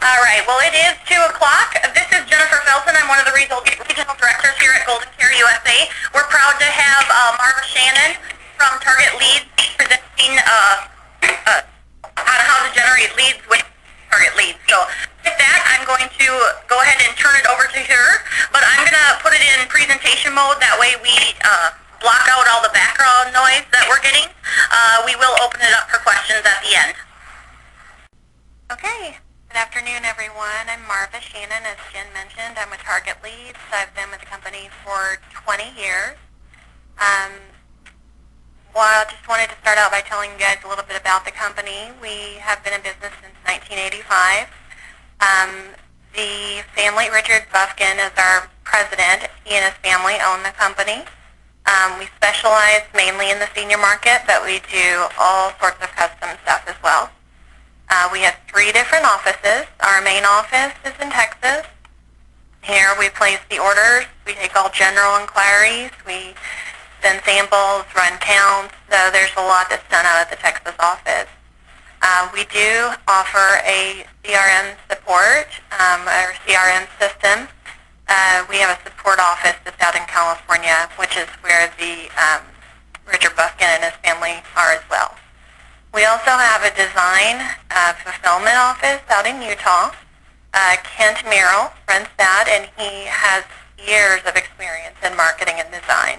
All right, well, it is 2 o'clock. This is Jennifer Felton. I'm one of the regional directors here at GoldenCare USA. We're proud to have Marva Shannon from TargetLeads presenting on how to generate leads with TargetLeads. So with that, I'm going to go ahead and turn it over to her, but I'm going to put it in presentation mode. That way we block out all the background noise that we're getting. We will open it up for questions at the end. Okay. Good afternoon, everyone. I'm Marva Shannon, as Jen mentioned. I'm with TargetLeads. I've been with the company for 20 years. Well, I just wanted to start out by telling you guys a little bit about the company. We have been in business since 1985. The family, Richard Buffkin, is our president. He and his family own the company. We specialize mainly in the senior market, but we do all sorts of custom stuff as well. We have 3 different offices. Our main office is in Texas. Here we place the orders. We take all general inquiries. We send samples, run counts. So there's a lot that's done out of the Texas office. We do offer a CRM support, or CRM system. We have a support office that's out in California, which is where the Richard Buffkin and his family are as well. We also have a design fulfillment office out in Utah. Kent Merrill runs that, and he has years of experience in marketing and design.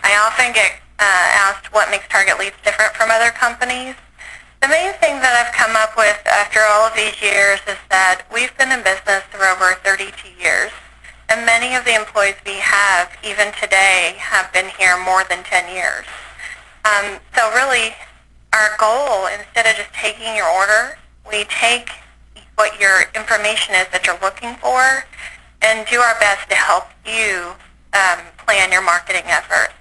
I often get asked what makes TargetLeads different from other companies. The main thing that I've come up with after all of these years is that we've been in business for over 32 years, and many of the employees we have, even today, have been here more than 10 years. So really, our goal, instead of just taking your order, we take what your information is that you're looking for and do our best to help you plan your marketing efforts.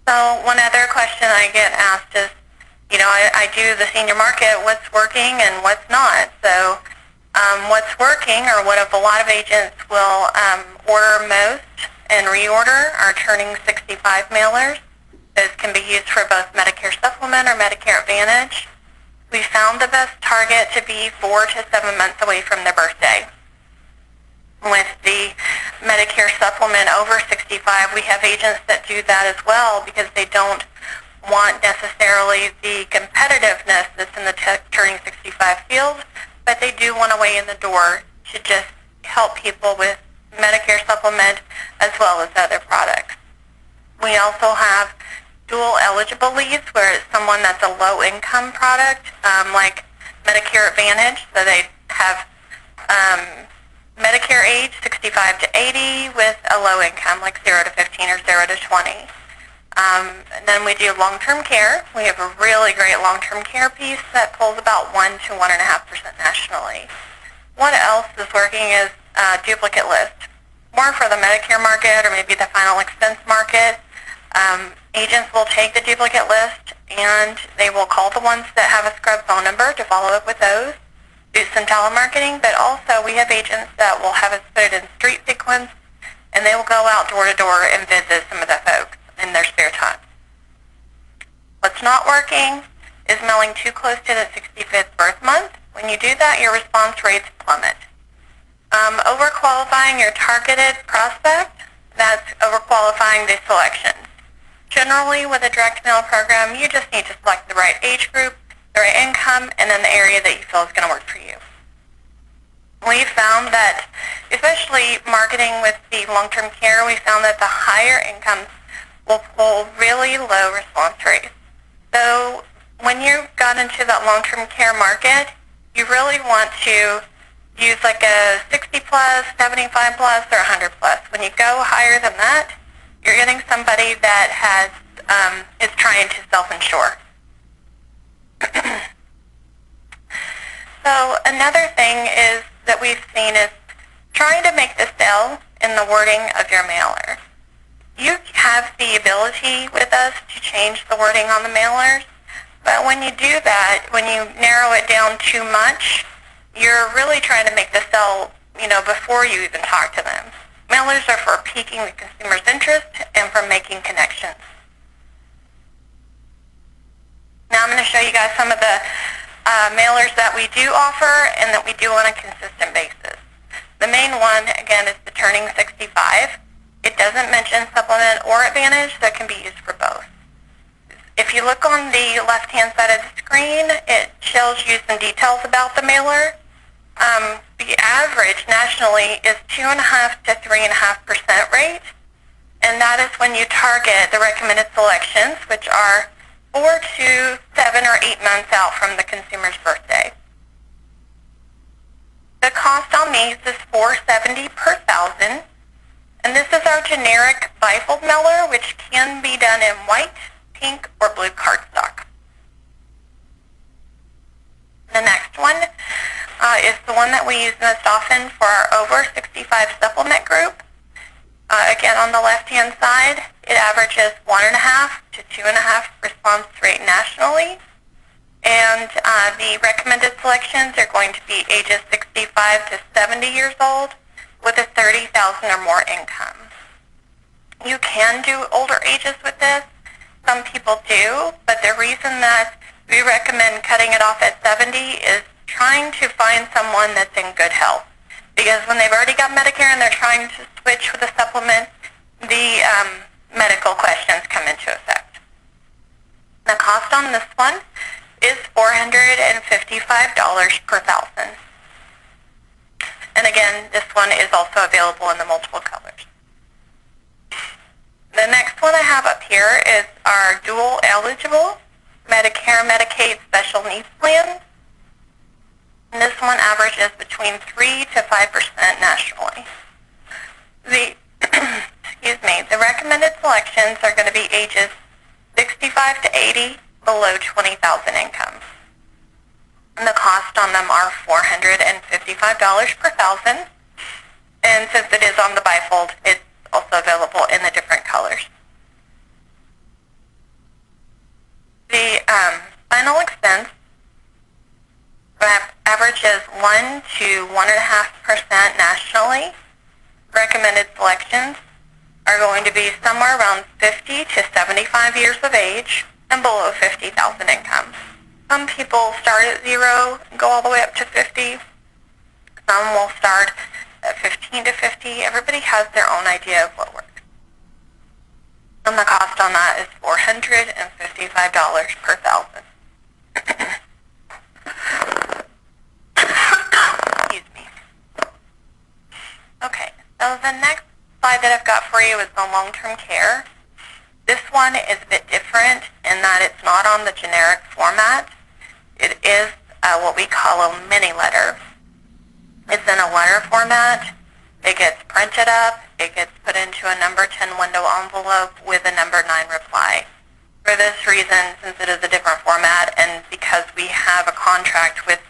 So one other question I get asked is, I do the senior market, what's working and what's not? So what's working, or what a lot of agents will order most and reorder, are turning 65 mailers. Those can be used for both Medicare Supplement or Medicare Advantage. We found the best target to be 4 to 7 months away from their birthday. With the Medicare Supplement over 65, we have agents that do that as well because they don't want necessarily the competitiveness that's in the turning 65 field, but they do want a way in the door to just help people with Medicare Supplement as well as other products. We also have dual eligible leads, where it's someone that's a low income product, like Medicare Advantage, so they have Medicare age 65 to 80 with a low income like 0 to 15 or 0 to 20. And then we do LongTerm Care. We have a really great LongTerm Care piece that pulls about 1 to 1.5% nationally. What else is working is duplicate list, more for the Medicare market or maybe the final expense market. Agents will take the duplicate list and they will call the ones that have a scrub phone number to follow up with those, do some telemarketing, but also we have agents that will have us put it in street sequence, and they will go out door to door and visit some of the folks in their spare time. What's not working is mailing too close to the 65th birth month. When you do that, your response rates plummet. Overqualifying your targeted prospect, that's overqualifying the selections. Generally, with a direct mail program, you just need to select the right age group, the right income, and then the area that you feel is going to work for you. We found that, especially marketing with the long-term care, we found that the higher incomes will pull really low response rates. So when you got into that long-term care market, you really want to use like a 60 plus, 75 plus, or 100 plus. When you go higher than that, you're getting somebody that has is trying to self-insure. So another thing is that we've seen is trying to make the sale in the wording of your mailer. You have the ability with us to change the wording on the mailers, but when you do that, when you narrow it down too much, you're really trying to make the sale, before you even talk to them. Mailers are for piquing the consumer's interest and for making connections. Now I'm going to show you guys some of the mailers that we do offer and that we do on a consistent basis. The main one, again, is the Turning 65. It doesn't mention Supplement or Advantage, so it can be used for both. If you look on the left-hand side of the screen, it shows you some details about the mailer. The average nationally is 2.5 to 3.5% rate, and that is when you target the recommended selections, which are 4 to 7 or 8 months out from the consumer's birthday. The cost on these is $4.70 per thousand, and this is our generic bifold mailer, which can be done in white, pink, or blue cardstock. The next one is the one that we use most often for our over 65 supplement group. Again, on the left-hand side, it averages 1.5 to 2.5 response rate nationally, and the recommended selections are going to be ages 65 to 70 years old with a 30,000 or more income. You can do older ages with this. Some people do, but the reason that we recommend cutting it off at 70 is trying to find someone that's in good health. Because when they've already got Medicare and they're trying to switch with a supplement, the medical questions come into effect. The cost on this one is $455 per thousand. And again, this one is also available in the multiple colors. The next one I have up here is our dual eligible Medicare Medicaid Special Needs Plan. And this one averages between 3 to 5% nationally. The the recommended selections are going to be ages 65 to 80, below 20,000 income. And the cost on them are $455 per thousand. And since it is on the bifold, it's also available in the different colors. The final expense averages 1 to 1.5% nationally. Recommended selections are going to be somewhere around 50 to 75 years of age and below 50,000 income. Some people start at 0 and go all the way up to 50. Some will start at 15 to 50. Everybody has their own idea of what works. And the cost on that is $455 per thousand. Excuse me. Okay, so the next slide that I've got for you is on long-term care. This one is a bit different in that it's not on the generic format. It is what we call a mini letter. It's in a letter format. It gets printed up. It gets put into a number 10 window envelope with a number 9 reply. For this reason, since it is a different format and because we have a contract with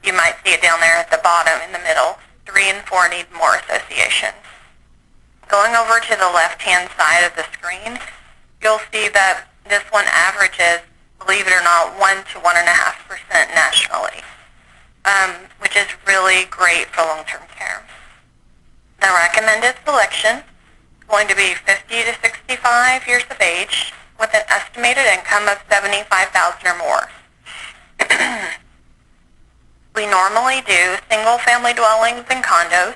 you might see it down there at the bottom in the middle, 3 and 4 need more association. Going over to the left-hand side of the screen, you'll see that this one averages, believe it or not, 1 to 1.5% nationally, which is really great for long-term care. The recommended selection is going to be 50 to 65 years of age with an estimated income of $75,000 or more. We normally do single-family dwellings and condos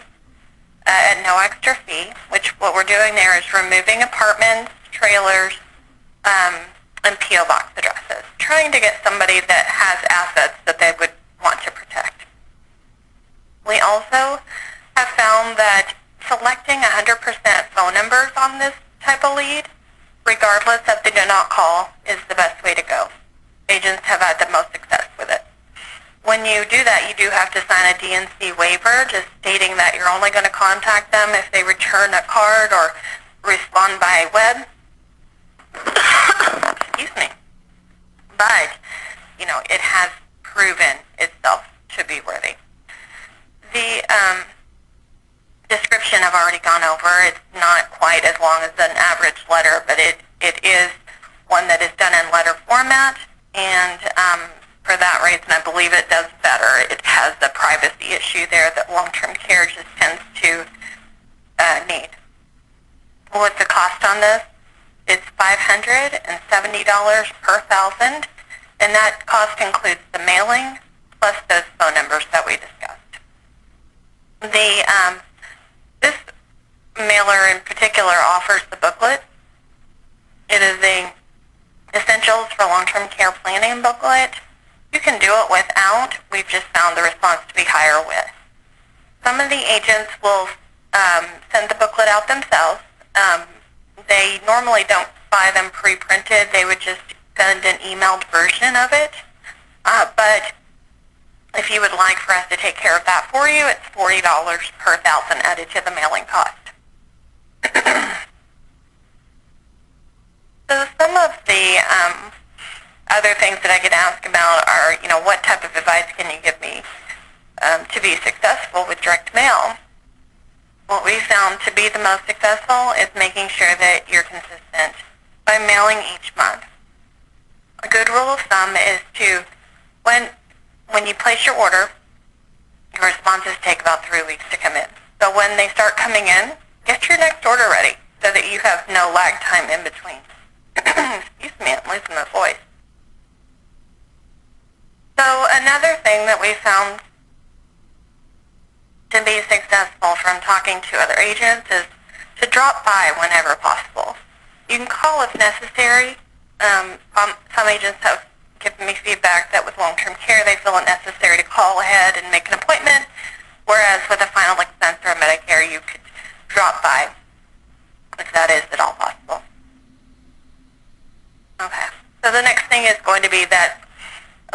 at no extra fee, which what we're doing there is removing apartments, trailers, and P.O. box addresses, trying to get somebody that has assets that they would want to protect. We also have found that selecting 100% phone numbers on this type of lead, regardless if they do not call, is the best way to go. Agents have had the most success with it. When you do that, you do have to sign a DNC waiver, just stating that you're only going to contact them if they return a card or respond by web. Excuse me. But, it has proven itself to be worthy. The description I've already gone over. It's not quite as long as an average letter, but it is one that is done in letter format, and for that reason, I believe it does better. It has the privacy issue there that long-term care just tends to need. What's the cost on this? It's $570 per thousand, and that cost includes the mailing plus those phone numbers that we discussed. This mailer in particular offers the booklet. It is a Essentials for Long-Term Care Planning booklet. You can do it without. We've just found the response to be higher with. Some of the agents will send the booklet out themselves. They normally don't buy them pre-printed. They would just send an emailed version of it. But if you would like for us to take care of that for you, it's $40 per 1,000 added to the mailing cost. So some of the other things that I get asked about are, what type of advice can you give me to be successful with direct mail? What we found to be the most successful is making sure that you're consistent by mailing each month. A good rule of thumb is to, when you place your order, your responses take about 3 weeks to come in. So when they start coming in, get your next order ready so that you have no lag time in between. Excuse me, I'm losing my voice. So another thing that we found to be successful from talking to other agents is to drop by whenever possible. You can call if necessary. Some agents have given me feedback that with long-term care they feel it necessary to call ahead and make an appointment, whereas with a final expense or a Medicare you could drop by if that is at all possible. Okay, so the next thing is going to be that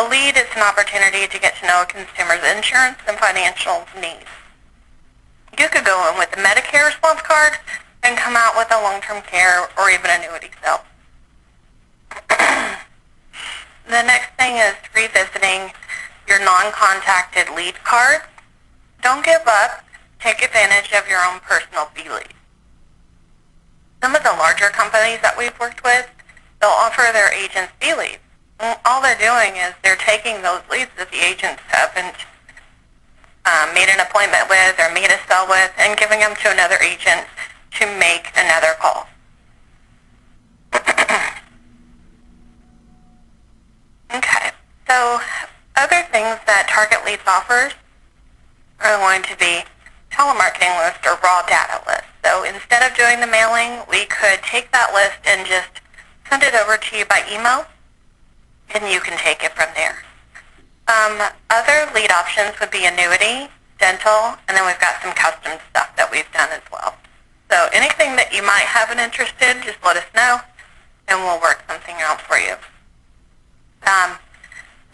a lead is an opportunity to get to know a consumer's insurance and financial needs. You could go in with a Medicare response card and come out with a long-term care or even annuity sale. The next thing is revisiting your non-contacted lead cards. Don't give up. Take advantage of your own personal B-leads. Some of the larger companies that we've worked with, they'll offer their agents B-leads. All they're doing is they're taking those leads that the agents haven't made an appointment with or made a sell with and giving them to another agent to make another call. Okay, so other things that TargetLeads offers are going to be telemarketing list or raw data list. So instead of doing the mailing, we could take that list and just send it over to you by email, and you can take it from there. Other lead options would be annuity, dental, and then we've got some custom stuff that we've done as well. So anything that you might have an interest in, just let us know, and we'll work something out for you.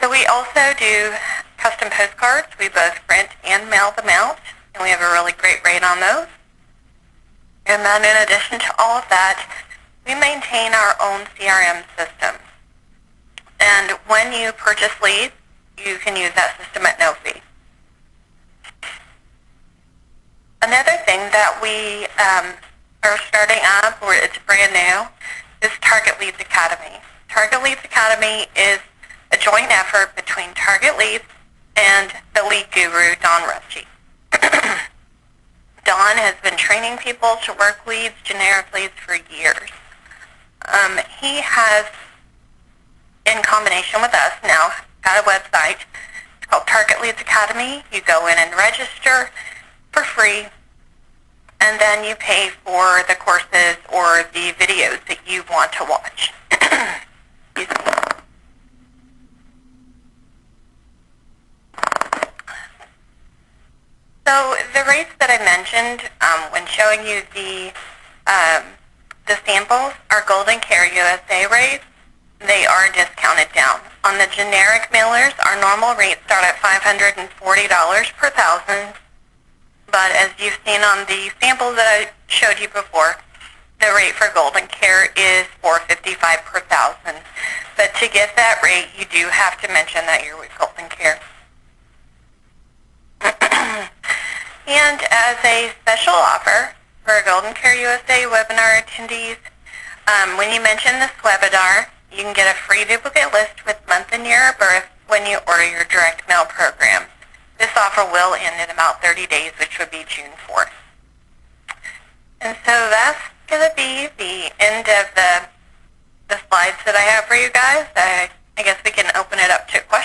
So we also do custom postcards. We both print and mail them out, and we have a really great rate on those. And then in addition to all of that, we maintain our own CRM system. And when you purchase leads, you can use that system at no fee. Another thing that we are starting up, or it's brand new, is TargetLeads Academy. TargetLeads Academy is a joint effort between TargetLeads and the lead guru, Don Ruschi. Don has been training people to work leads, generic leads, for years. He has, in combination with us now, got a website. It's called TargetLeads Academy. You go in and register for free, and then you pay for the courses or the videos that you want to watch. Excuse me. So the rates that I mentioned when showing you the samples are GoldenCare USA rates. They are discounted down. On the generic mailers, our normal rates start at $540 per 1,000. But as you've seen on the samples that I showed you before, the rate for GoldenCare is $455 per 1,000. But to get that rate, you do have to mention that you're with GoldenCare. And as a special offer for GoldenCare USA webinar attendees, when you mention this webinar, you can get a free duplicate list with month and year of birth when you order your direct mail program. This offer will end in about 30 days, which would be June 4th. And so that's going to be the end of the slides that I have for you guys. I I guess we can open it up to questions.